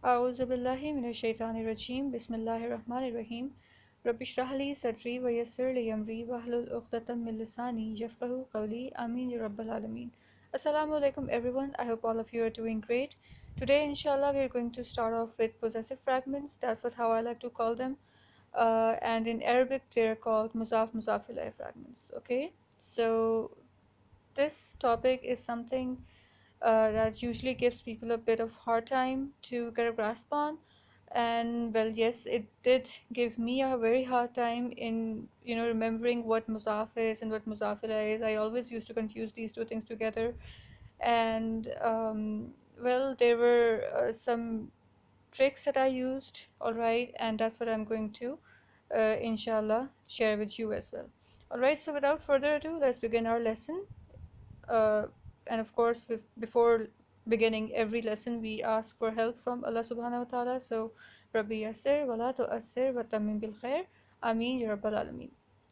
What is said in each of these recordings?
أعوذ بالله من الشيطان الرجيم بسم الله الرحمن الرحيم رب اشرح لي صدري ويسر لي أمري واحلل عقدة من لساني يفقهوا قولي آمين يا رب العالمين. Assalamu alaikum everyone. I hope all of you are doing great. Today inshallah we are going to start off with possessive fragments. That's how I like to call them. And in Arabic they are called muzaf ilayh fragments. Okay, so this topic is something that usually gives people a bit of hard time to get a grasp on. And well, yes, it did give me a very hard time in remembering what muzaf is and what muzafila is. I always used to confuse these two things together. And well, there were some tricks that I used, all right, and that's what I'm going to inshallah share with you as well. All right, so without further ado, let's begin our lesson. And of course, before beginning every lesson, we ask for help from Allah subhanahu wa ta'ala. So, Rabbi Yasir, wala tu'assir, wa tamim bil khair. Ameen, ya Rabbal Alameen.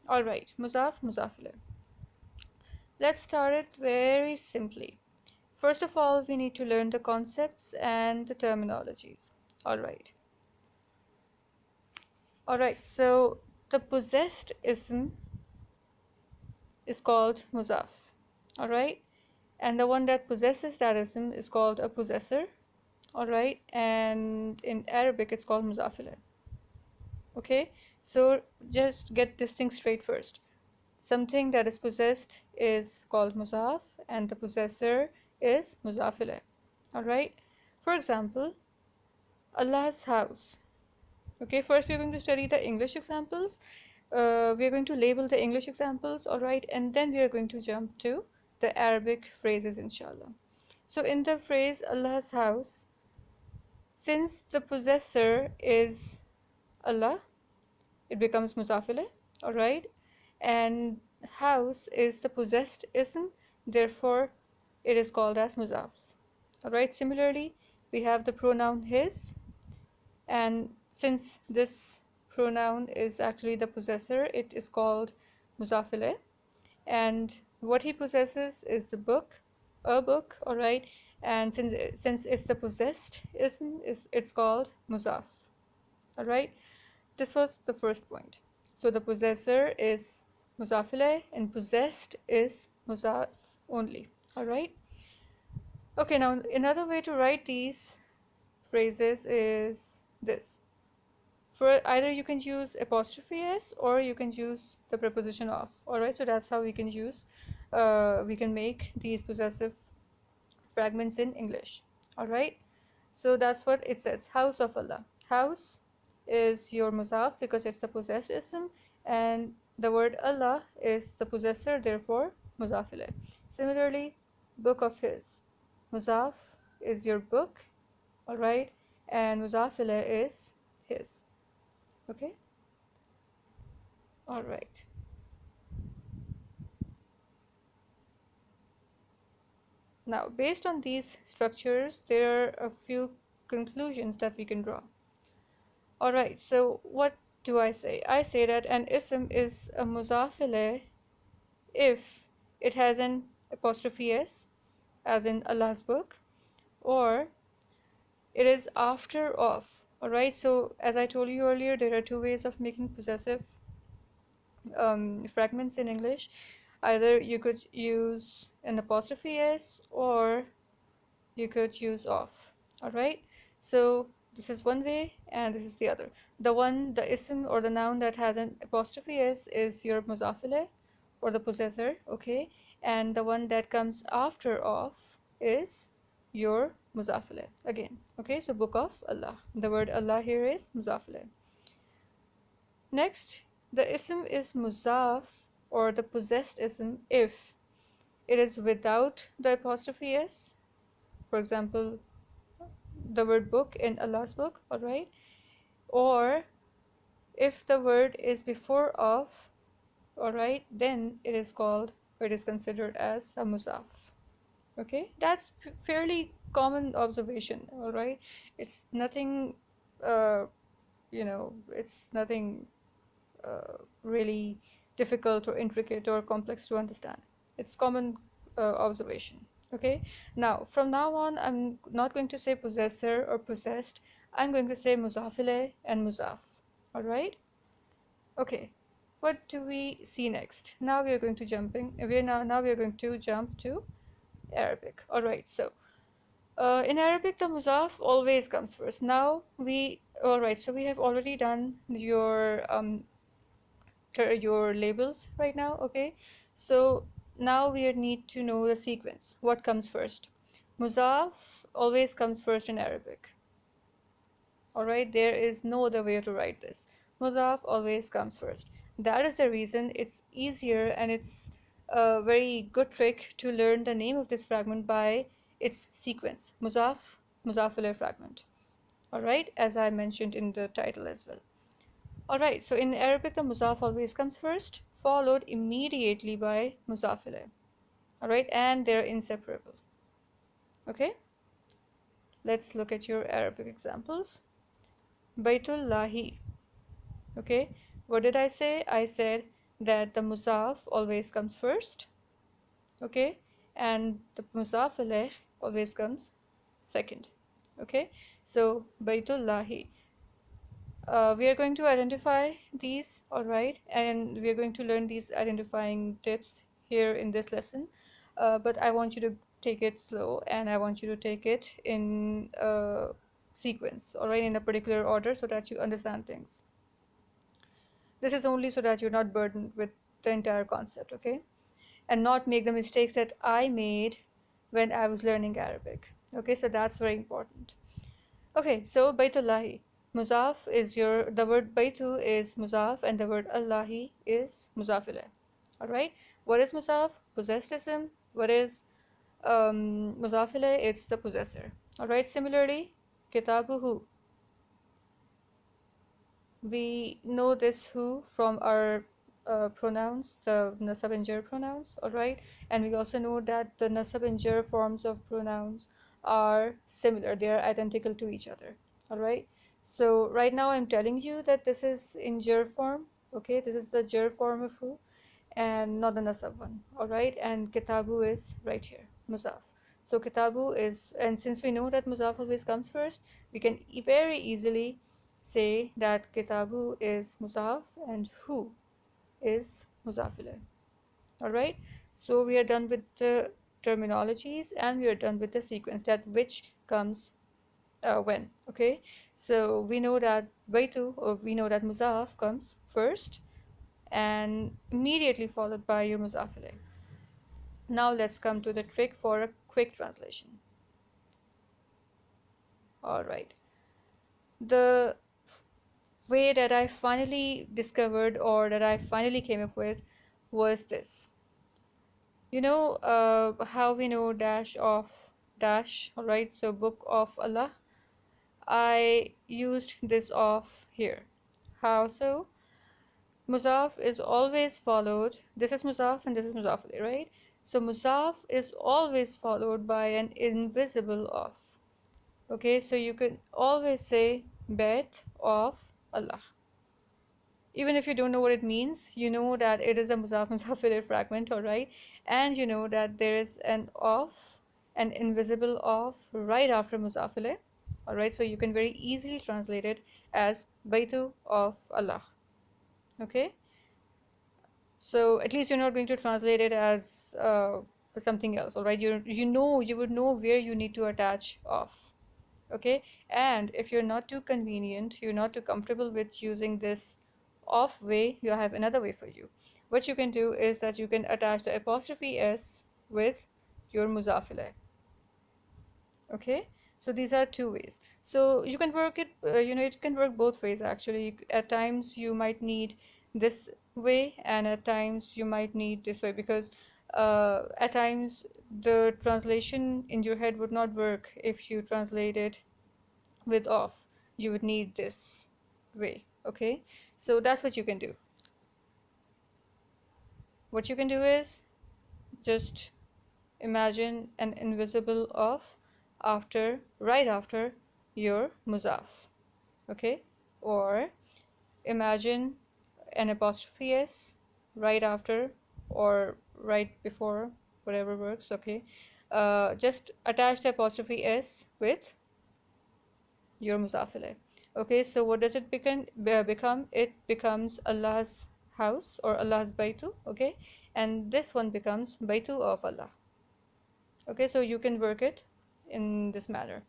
Alright, muzafile. Let's start it very simply. First of all, we need to learn the concepts and the terminologies. Alright. Alright, so the possessed ism is called muzaf. Alright. And the one that possesses that ism is called a possessor, alright, and in Arabic it's called muzafile. Okay, so just get this thing straight first. Something that is possessed is called muzaf, and the possessor is muzafile. Alright, for example, Allah's house. Okay, first we're going to study the English examples. We're going to label the English examples, alright, and then we are going to jump to the Arabic phrases inshallah. So in the phrase Allah's house, since the possessor is Allah, it becomes muzafile, alright, and house is the possessed ism, therefore it is called as muzaf. Alright, similarly we have the pronoun his, and since this pronoun is actually the possessor, it is called muzafile, and what he possesses is the book, a book, alright, and since it's the possessed ism, it's called muzaf. Alright, this was the first point. So the possessor is muzafile and possessed is muzaf only. Alright, okay, now another way to write these phrases is this. For either you can use apostrophe s or you can use the preposition of. Alright, so that's how we can use we can make these possessive fragments in English. Alright, so that's what it says. House of Allah. House is your muzaf because it's a possessed ism, and the word Allah is the possessor, therefore muzafile. Similarly, book of his. Muzaf is your book, alright, and muzafile is his. Okay, alright. Now, based on these structures, there are a few conclusions that we can draw. Alright, so what do I say? I say that an ism is a muzafile if it has an apostrophe s, as in Allah's book, or it is after of. Alright, so as I told you earlier, there are two ways of making possessive fragments in English. Either you could use an apostrophe s or you could use of. Alright, so this is one way and this is the other. The ism or the noun that has an apostrophe s is your muzafile or the possessor, okay, and the one that comes after of is your muzafile again. Okay, so book of Allah. The word Allah here is muzafile. Next, the ism is muzaf or the possessed ism if it is without the apostrophe s. For example, the word book in Allah's book, alright, or if the word is before of, alright, then it is called, or it is considered as a muzaf. Okay, that's fairly common observation, alright. It's nothing it's nothing really difficult or intricate or complex to understand. It's common observation. Okay, now from now on, I'm not going to say possessor or possessed. I'm going to say mudaf ilayh and mudaf. All right. Okay. What do we see next? Now we are going to now we are going to jump to Arabic. All right. So in Arabic, the mudaf always comes first. Now all right. So we have already done your labels right now. Okay. So now we need to know the sequence. What comes first? Mudaf always comes first in Arabic. All right, there is no other way to write this. Mudaf always comes first. That is the reason it's easier, and it's a very good trick to learn the name of this fragment by its sequence. Mudaf, mudaf ilayh fragment. All right, as I mentioned in the title as well. All right, so in Arabic, the mudaf always comes first, followed immediately by mudaf ilayh. All right, and they're inseparable. Okay, let's look at your Arabic examples. Baitullahi. Okay, what did I say? I said that the mudaf always comes first. Okay, and the mudaf ilayh always comes second. Okay, so Baitullahi. We are going to identify these, all right, and we are going to learn these identifying tips here in this lesson. But I want you to take it slow, and I want you to take it in sequence, all right, in a particular order, so that you understand things. This is only so that you're not burdened with the entire concept, okay? And not make the mistakes that I made when I was learning Arabic. Okay, so that's very important. Okay, so Baitullahi. Muzaf is the word Baitu is Muzaf, and the word Allahi is Muzaf ilayh. Alright, what is Muzaf? Possessed ism. What is Muzaf ilayh? It's the possessor. Alright, similarly, Kitabuhu. We know this who from our pronouns, the nasab and jar pronouns, all right? And we also know that the nasab and jar forms of pronouns are similar, they are identical to each other, all right? So right now I'm telling you that this is in jar form, okay? This is the jar form of who, and not the nasab one, all right? And kitabu is right here, muzaf. So kitabu is, and since we know that muzaf always comes first, we can very easily say that kitabu is muzaf and who is muzaf ilayh. All right, so we are done with the terminologies, and we are done with the sequence, that which comes when. Okay, so we know that baitu, or we know that muzaf comes first and immediately followed by your muzaf ilayh. Now let's come to the trick for a quick translation. All right, the way that I finally discovered, or that I finally came up with, was this. You know how we know dash of dash, alright? So book of Allah. I used this of here. How so? Muzaf is always followed. This is Muzaf and this is Muzaf, right? So Muzaf is always followed by an invisible of. Okay, so you can always say bet of Allah. Even if you don't know what it means, you know that it is a muzaf muzaf ilayh fragment, all right? And you know that there is an invisible of right after muzaf ilayh, all right? So you can very easily translate it as Baitu of Allah. Okay, so at least you're not going to translate it as something else, all right? You would know where you need to attach of. Okay, and if you're not too convenient, you're not too comfortable with using this off way, you have another way for you. What you can do is that you can attach the apostrophe s with your muzaf ilayh. Okay, so these are two ways. So you can work it, it can work both ways actually. At times you might need this way, and at times you might need this way, because at times the translation in your head would not work if you translate it with off. You would need this way. Okay, so that's what you can do. What you can do is just imagine an invisible of right after your muzaf. Okay, or imagine an apostrophe s right after or right before, whatever works. Okay, just attach the apostrophe s with your mudaf ilayh. Okay, so what does it become? It becomes Allah's house or Allah's baytu. Okay, and this one becomes baytu of Allah. Okay, so you can work it in this manner.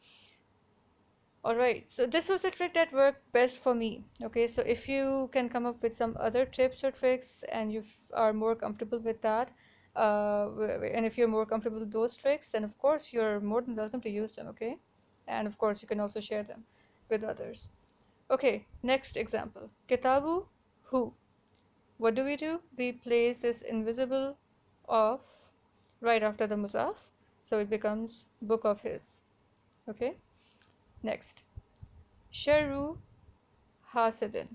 Alright, so this was the trick that worked best for me. Okay, so if you can come up with some other tips or tricks and you are more comfortable with that, and if you're more comfortable with those tricks, then of course you're more than welcome to use them. Okay, and of course you can also share them with others. Okay, next example. Kitabu hu. What do? We place this invisible of right after the muzaf, so it becomes book of his. Okay, next. Sharu hasidin.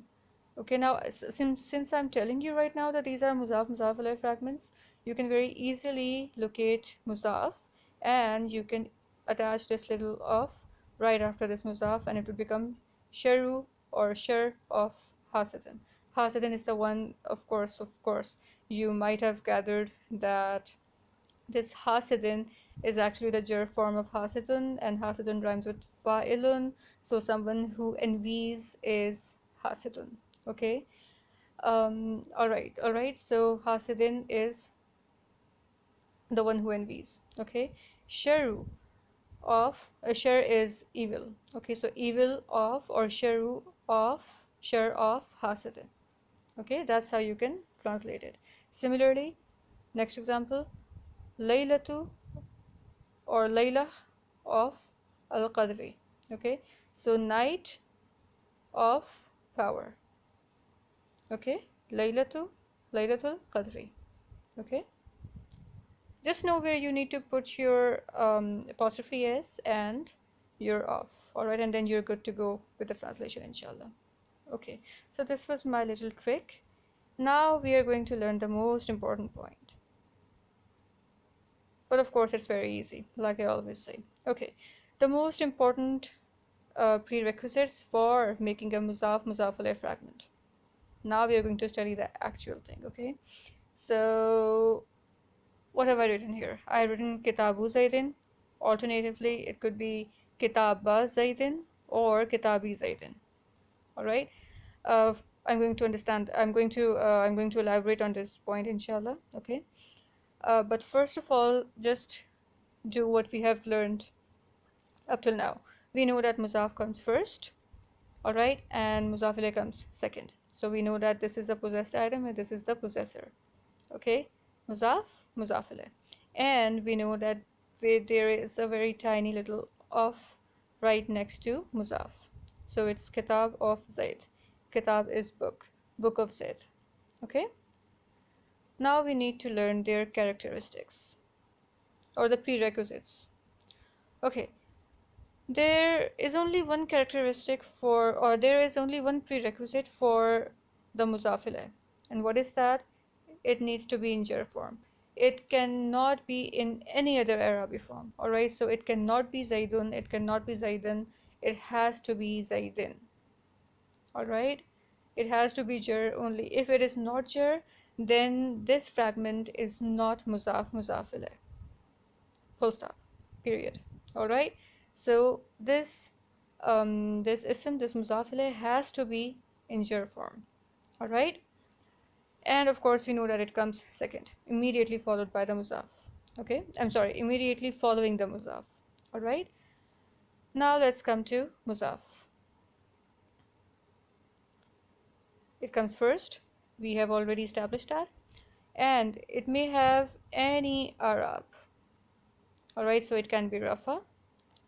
Okay, now since I'm telling you right now that these are muzaf alayh fragments, you can very easily locate muzaf and you can attach this little of right after this muzaf and it would become sharu or shar of hasidin. Hasidin is the one, of course, you might have gathered that this hasidin is actually the jar form of hasidun, and hasidun rhymes with fa'ilun, so someone who envies is hasidun. Okay, all right, so hasidin is the one who envies. Okay, sharu of shar is evil. Okay, so evil of or sharu of shar of hasidin. Okay, that's how you can translate it. Similarly, next example, laylatu or layla of al-qadri. Okay, so night of power. Okay, laylatul qadri. Okay, just know where you need to put your apostrophe s and your of. Alright, and then you're good to go with the translation, inshallah. Okay, so this was my little trick. Now we are going to learn the most important point. But of course, it's very easy, like I always say. Okay, the most important prerequisites for making a muzaf alayh fragment. Now we are going to study the actual thing. Okay, so what have I written here? I have written kitabu zaidin. Alternatively, it could be kitaba zaidin or kitabi zaidin. All right. I'm going to elaborate on this point, inshallah. Okay. But first of all, just do what we have learned up till now. We know that muzaf comes first, all right, and muzaf ilayh comes second. So we know that this is the possessed item and this is the possessor. Okay, muzaf ilayh, and we know that there is a very tiny little of right next to muzaf. So it's kitab of Zaid. Kitab is book of Zaid. Okay. Now we need to learn their characteristics or the prerequisites. Okay, there is only one characteristic for, or there is only one prerequisite for the muzaf ilayh. And what is that? It needs to be in jar form. It cannot be in any other Arabic form. Alright, so it cannot be Zaidun, it cannot be Zaidan, it has to be Zaidin. Alright, it has to be jar only. If it is not jar, then this fragment is not muzaf ilayh. Full stop. Period. Alright, so this ism, this muzaf ilayh has to be in jar form. Alright, and of course we know that it comes second, immediately followed by the muzaf. Okay, I'm sorry, immediately following the muzaf. Alright, now let's come to muzaf. It comes first, we have already established that, and it may have any Arab. Alright, so it can be Rafa,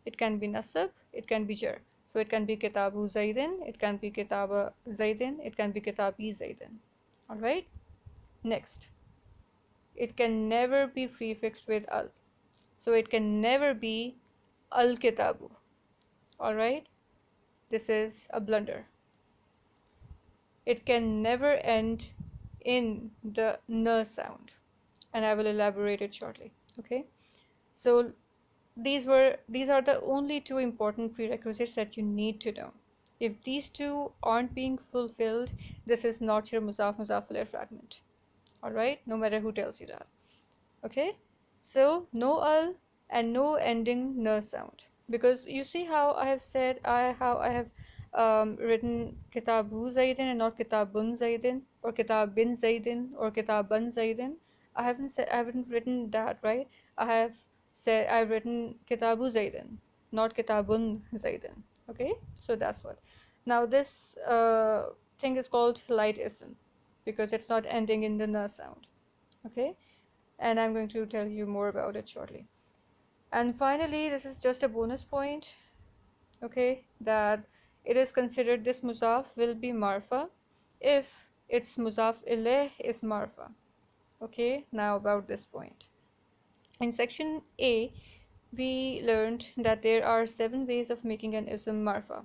it can be Nasab, it can be Jar. So it can be Kitabu Zaidin, it can be Kitaba Zaidin, it can be Kitabi Zaidin. Alright, next, it can never be prefixed with al. So it can never be al-Kitabu. Alright, this is a blunder. It can never end in the n sound, and I will elaborate it shortly. Okay, so these are the only two important prerequisites that you need to know. If these two aren't being fulfilled, this is not your muzaf ilayh fragment. Alright, no matter who tells you that. Okay, so no al, and no ending n sound. Because you see how I have said how I have written kitabu zaidin and not kitabun zaidin, or kitabin zaidin, or kitaban zaidin. I haven't written that, right? I have said I've written kitabu zaidin, not kitabun zaidin. Okay, so that's what. Now this thing is called light ism because it's not ending in the na sound. Okay, and I'm going to tell you more about it shortly. And finally, this is just a bonus point, okay, that it is considered this muzaf will be marfa if its muzaf ilay is marfa. Okay, now about this point. In section A, we learned that there are 7 ways of making an ism marfa,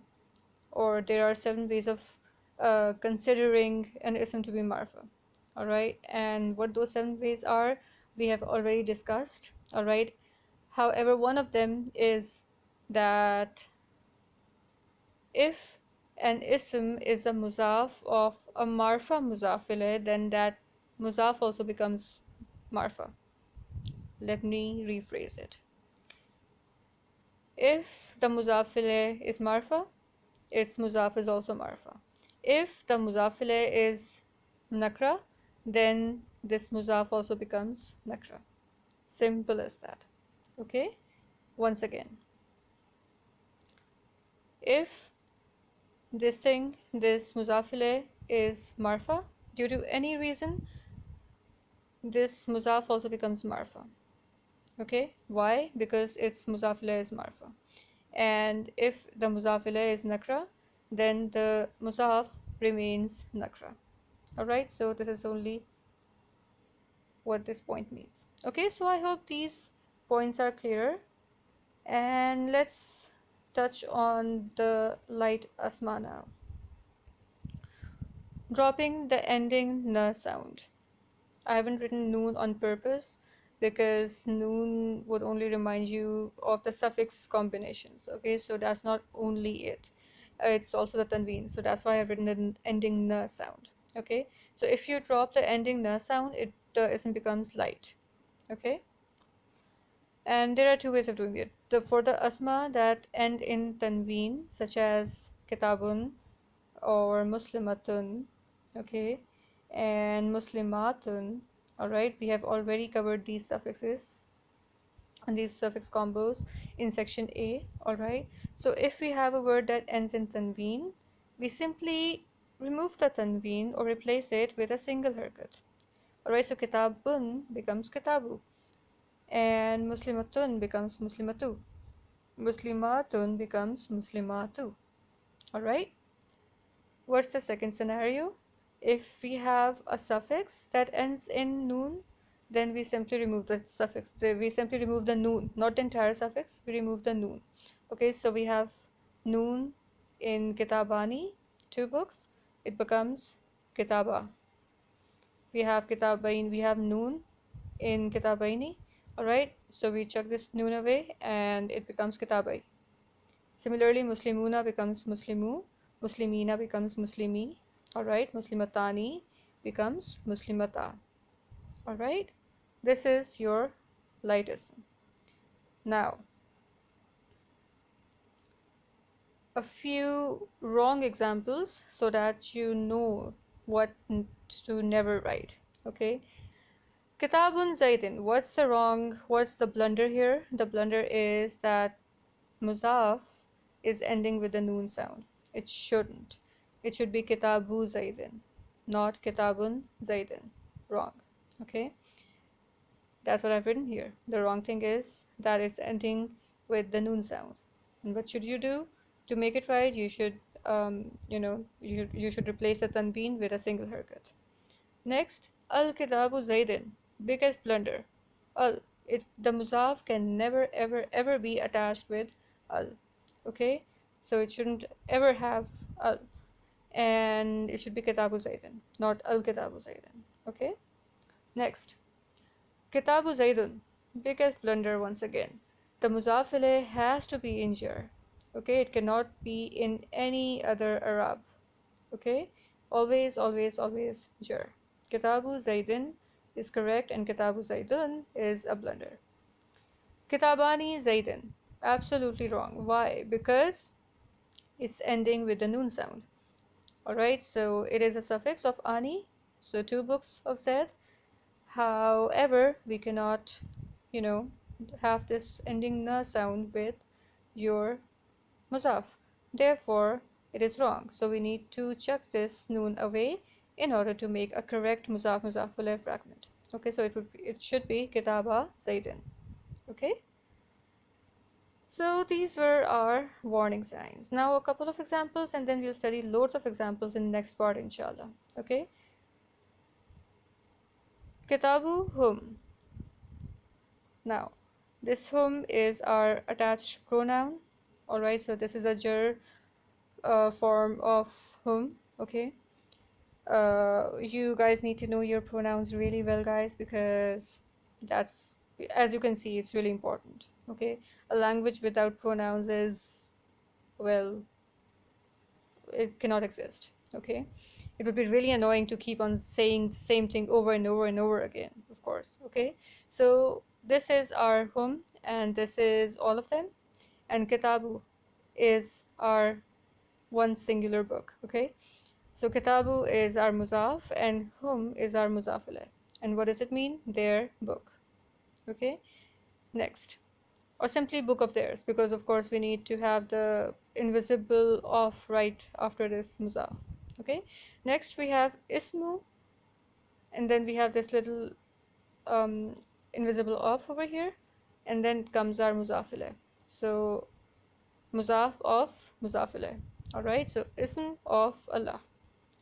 or there are 7 ways of considering an ism to be marfa. All right, and what those 7 ways are, we have already discussed. All right, however, one of them is that if an ism is a muzaf of a marfa muzaf ilayh, then that muzaf also becomes marfa. Let me rephrase it. If the muzaf ilayh is marfa, its muzaf is also marfa. If the muzaf ilayh is nakra, then this muzaf also becomes nakra. Simple as that. Okay, once again, if this muzaf ilayh is marfa, due to any reason, this muzaf also becomes marfa. Okay, why? Because its muzaf ilayh is marfa. And if the muzaf ilayh is nakra, then the muzaf remains nakra. Alright, so this is only what this point means. Okay, so I hope these points are clearer, and let's touch on the light asma now. Dropping the ending na sound. I haven't written noon on purpose because noon would only remind you of the suffix combinations. Okay, so that's not only it, it's also the tanween, so that's why I've written the ending na sound. Okay, so if you drop the ending na sound, it ism becomes light. Okay, and there are 2 ways of doing it. For the asma that end in tanween, such as kitabun or muslimatun, okay, and muslimatun, alright, we have already covered these suffixes and these suffix combos in section A, alright. So if we have a word that ends in tanween, we simply remove the tanween or replace it with a single harakat. Alright, so kitabun becomes kitabu, and muslimatun becomes muslimatu, muslimatun becomes muslimatu. Alright, what's the second scenario? If we have a suffix that ends in noon, then we simply remove the suffix. We simply remove the noon, not the entire suffix, we remove the noon. Okay, so we have noon in kitabani, 2 books, it becomes kitaba. We have kitabain, we have noon in kitabaini, alright, so we chuck this noon away and it becomes kitabai. Similarly, muslimuna becomes muslimu, muslimina becomes muslimi, alright, muslimatani becomes muslimata. Alright, this is your light ism. Now, a few wrong examples so that you know what to never write. Okay, kitabun zaidin, what's the blunder here? The blunder is that muzaf is ending with the noon sound. It shouldn't. It should be kitabu zaidin, not kitabun zaidin. Wrong. Okay, that's what I've written here. The wrong thing is that it's ending with the noon sound. And what should you do to make it right? You should you should replace the tanween with a single harakat. Next, al-kitabu zaidin, biggest blunder. The muzaf can never ever be attached with al. Okay, so it shouldn't ever have al, and it should be kitabu zaidin, not al-kitabu zaidin. Okay, next, kitabu zaidun, biggest blunder once again. The muzaf ilayh has to be in jar. Okay, it cannot be in any other Arab. Okay, always jar. Kitabu zaidin is correct and kitabu zaidun is a blunder. Kitabani Zaidan. Absolutely wrong. Why? Because it's ending with the noon sound. Alright, so it is a suffix of ani, so 2 books of Zaid. However, we cannot, have this ending na sound with your muzaf. Therefore, it is wrong. So we need to chuck this noon away in order to make a correct muzaf fragment. Okay, so it should be kitaba Zaidin. Okay. So these were our warning signs. Now a couple of examples, and then we'll study loads of examples in the next part, inshallah. Okay. Kitabu hum. Now, this hum is our attached pronoun. Alright, so this is a jar form of hum. Okay. You guys need to know your pronouns really well, guys, because that's, as you can see, it's really important. Okay. A language without pronouns is, well, it cannot exist. Okay, it would be really annoying to keep on saying the same thing over and over and over again, of course. Okay, so this is our hum, and this is all of them, and kitabu is our one singular book. Okay, so kitabu is our muzaf and hum is our muzaf ilayh. And what does it mean? Their book. Okay, next, or simply book of theirs, because of course we need to have the invisible off right after this muzaf. Okay, next we have ismu, and then we have this little invisible off over here, and then comes our muzaf ilayh. So muzaf of muzaf ilayh. All right, so ism of Allah.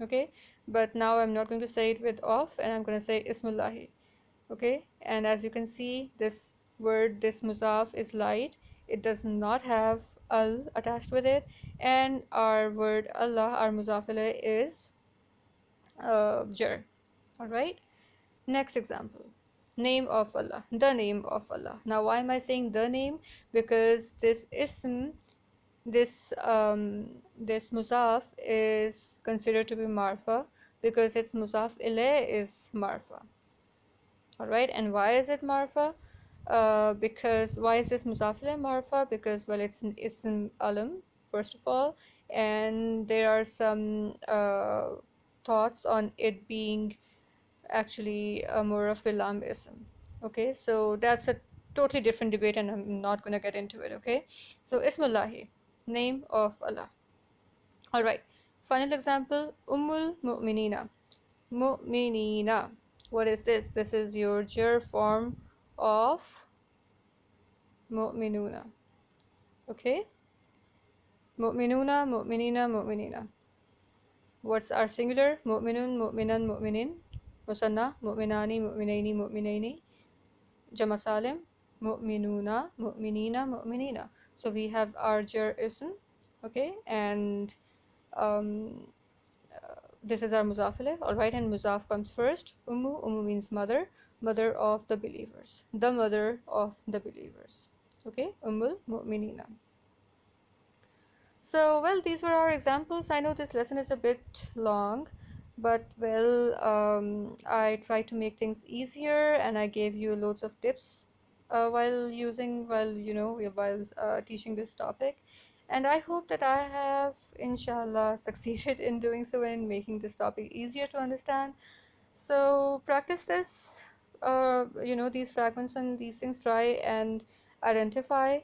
Okay, but now I'm not going to say it with off, and I'm going to say ismullahi. Okay, and as you can see, this word, this muzaf, is light. It does not have al attached with it, and our word Allah, our muzaf ilayh, is jar. All right, next example, name of Allah, the name of Allah. Now why am I saying the name? Because this ism, this muzaf is considered to be marfa, because its muzaf ilayh is marfa. Alright, and why is it marfa? Because why is this muzaf ilayh marfa? Because, well, it's an alam, first of all, and there are some thoughts on it being actually a muraf bilam ism. Okay, so that's a totally different debate, and I'm not going to get into it. Okay, so ismullahi, name of Allah. Alright, final example, ummul mu'minina. Mu'minina, what is this? This is your jar form of mu'minuna. Okay, mu'minuna, mu'minina, mu'minina. What's our singular? Mu'minun, mu'minan, mu'minin. Musanna, mu'minani, mu'minaini, mu'minaini. Jama salim, mu'minuna, mu'minina, mu'minina. So we have our jar ism. Okay, and this is our muzaf ilayh. Alright, and muzaf comes first. Ummu means mother, mother of the believers, the mother of the believers. Okay, ummul mu'minina. So, well, these were our examples. I know this lesson is a bit long, but, well, I tried to make things easier, and I gave you loads of tips while teaching this topic. And I hope that I have, inshallah, succeeded in doing so and making this topic easier to understand. So practice this, these fragments and these things. Try and identify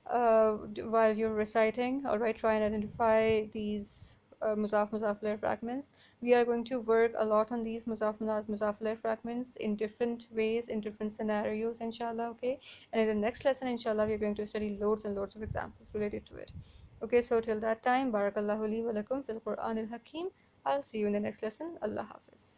while you're reciting. Alright, try and identify these muzaf ilayh fragments. We are going to work a lot on these muzaf ilayh fragments in different ways, in different scenarios, inshallah. Okay, and in the next lesson, inshallah, we are going to study loads and loads of examples related to it. Okay, so till that time, barakallahu li wa lakum fil Qur'an al-Hakim. I'll see you in the next lesson. Allah Hafiz.